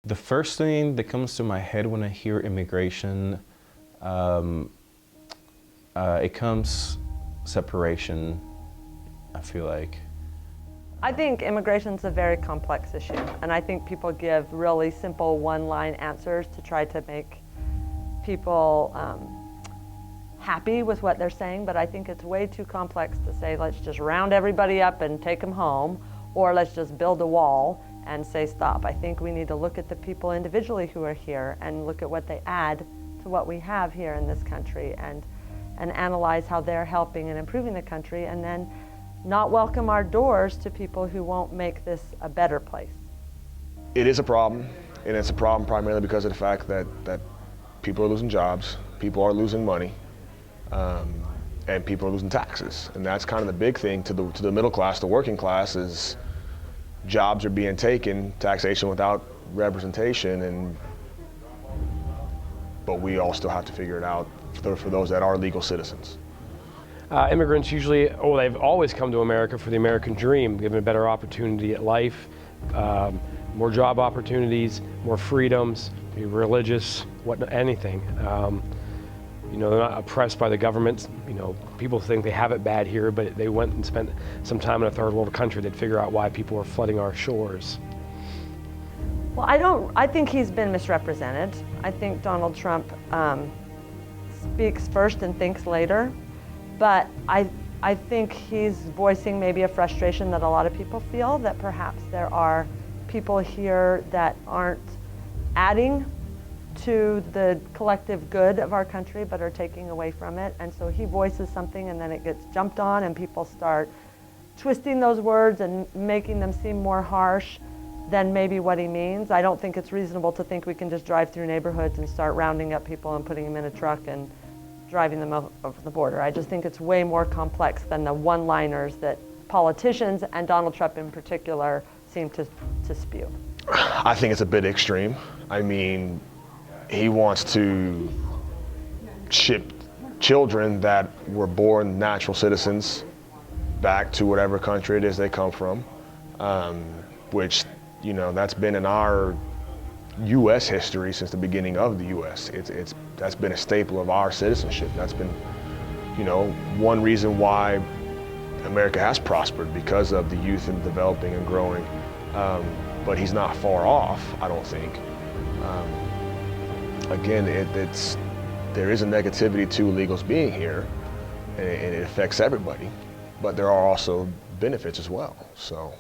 The first thing that comes to my head when I hear immigration, it comes separation, I feel like. I think immigration is a very complex issue, and I think people give really simple one-line answers to try to make people happy with what they're saying, but I think it's way too complex to say, let's just round everybody up and take them home, or let's just build a wall and say stop. I think we need to look at the people individually who are here and look at what they add to what we have here in this country and analyze how they're helping and improving the country, and then not welcome our doors to people who won't make this a better place. It is a problem, and it's a problem primarily because of the fact that people are losing jobs, people are losing money, and people are losing taxes. And that's kind of the big thing to the middle class, the working class, is jobs are being taken, taxation without representation, but we all still have to figure it out for those that are legal citizens. Immigrants usually, they've always come to America for the American dream, given a better opportunity at life, more job opportunities, more freedoms, be religious, anything. You know, they're not oppressed by the government. You know, people think they have it bad here, but they went and spent some time in a third world country, they'd figure out why people are flooding our shores. Well, I think he's been misrepresented. I think Donald Trump speaks first and thinks later, but I think he's voicing maybe a frustration that a lot of people feel, that perhaps there are people here that aren't adding to the collective good of our country, but are taking away from it. And so he voices something and then it gets jumped on and people start twisting those words and making them seem more harsh than maybe what he means. I don't think it's reasonable to think we can just drive through neighborhoods and start rounding up people and putting them in a truck and driving them over the border. I just think it's way more complex than the one-liners that politicians, and Donald Trump in particular, seem to spew. I think it's a bit extreme. I mean, he wants to ship children that were born natural citizens back to whatever country it is they come from, which, you know, that's been in our U.S. history since the beginning of the U.S. That's been a staple of our citizenship. That's been, you know, one reason why America has prospered, because of the youth and developing and growing. But he's not far off, I don't think. Again, there is a negativity to illegals being here, and it affects everybody. But there are also benefits as well. So.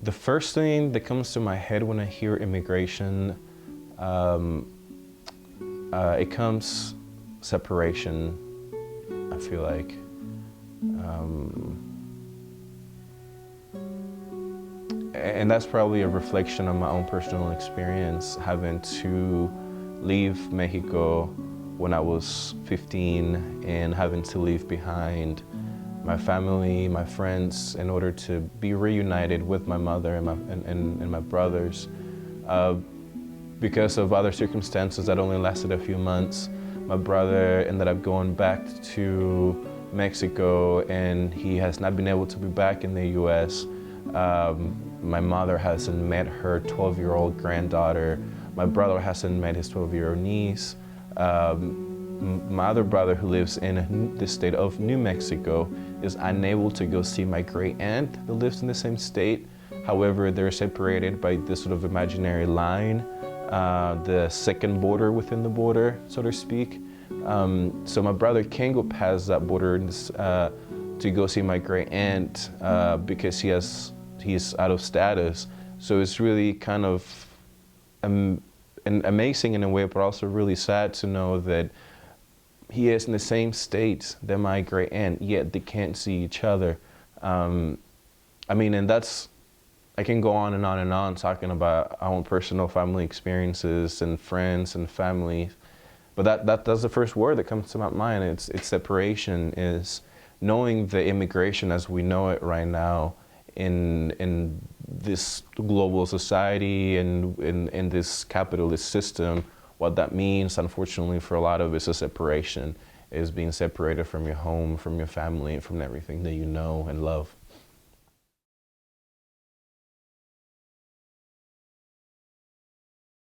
The first thing that comes to my head when I hear immigration, it comes separation, I feel like. And that's probably a reflection of my own personal experience, having to leave Mexico when I was 15 and having to leave behind my family, my friends, in order to be reunited with my mother and my brothers. Because of other circumstances that only lasted a few months, my brother ended up going back to Mexico, and he has not been able to be back in the U.S. My mother hasn't met her 12-year-old granddaughter. My brother hasn't met his 12-year-old niece. My other brother, who lives in the state of New Mexico, is unable to go see my great aunt that lives in the same state. However, they're separated by this sort of imaginary line, the second border within the border, so to speak. So my brother can't go past that border to go see my great aunt because he's out of status. So it's really kind of amazing in a way, but also really sad to know that he is in the same state that my great aunt, yet they can't see each other. I mean, and I can go on and on and on talking about our own personal family experiences and friends and family, but that's the first word that comes to my mind. It's separation, is knowing the immigration as we know it right now in this global society and in this capitalist system. What that means, unfortunately, for a lot of us, is separation, is being separated from your home, from your family, from everything that you know and love.